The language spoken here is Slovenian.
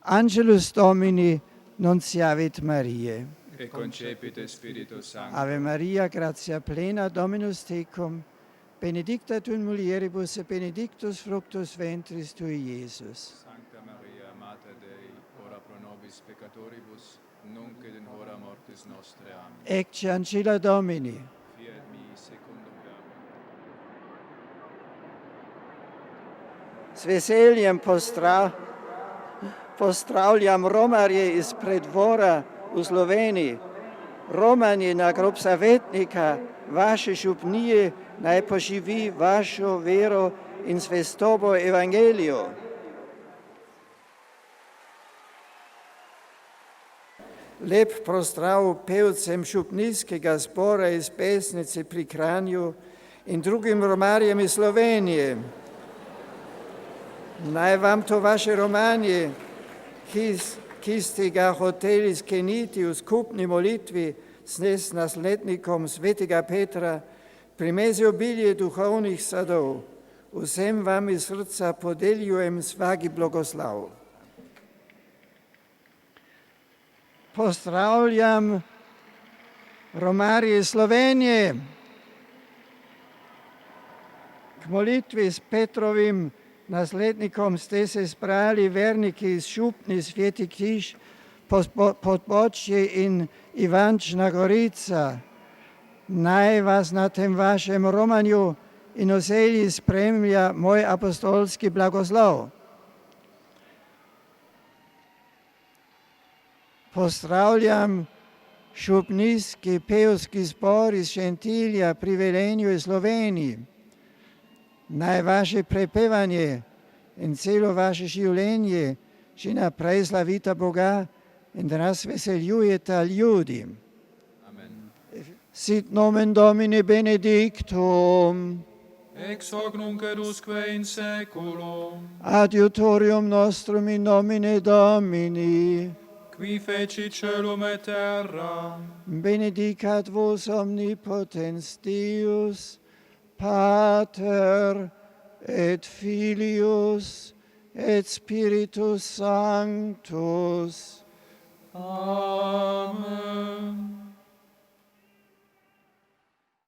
Angelus Domini, nunciavit Mariae. Et concepit Spiritus Sanctus. Ave Maria, gratia plena, Dominus tecum, benedicta tu in mulieribus et benedictus fructus ventris tui, Iesus. Sancta Maria, Mater Dei, ora pro nobis peccatoribus, nunc et in hora mortis nostre. Amen. Ecce ancilla Domini. Fiat mi secundum verbum. Sveseliam postrauliam Romarie is predvora u Sloveni. Romani na grob zavetnika vaše župnije naj poživi vašo vero in zvestobo evangelijo. Lep pozdrav pevcem župnijskega zbora iz Pesnice pri Kranju in drugim romarjem iz Slovenije. Naj vam to vaše romanje, ki ste ga hoteli skleniti v skupni molitvi s naslednikom svetega Petra, primezi obilje duhovnih sadov. Vsem vam iz srca podeljujem svaki blagoslav. Pozdravljam romarje Slovenije. K molitvi s Petrovim naslednikom ste se zbrali verniki iz župni Sveti Križ, Podbočje in Ivančna Gorica. Naj vas na tem vašem romanju in oselji spremlja moj apostolski blagoslov. Pozdravljam župnijski pevski zbor iz Šentilja pri Velenju in Sloveniji. Naj vaše prepevanje in celo vaše življenje še naprej slavita Boga in da nas veseljujeta ljudi. Amen. Sit nomen Domini benedictum. Ex hoc nunc et usque in saeculum. Adiutorium nostrum in nomine Domini. Qui fecit celum et terra. Benedicat vos omnipotens Deus, Pater et Filius et Spiritus Sanctus. Amen.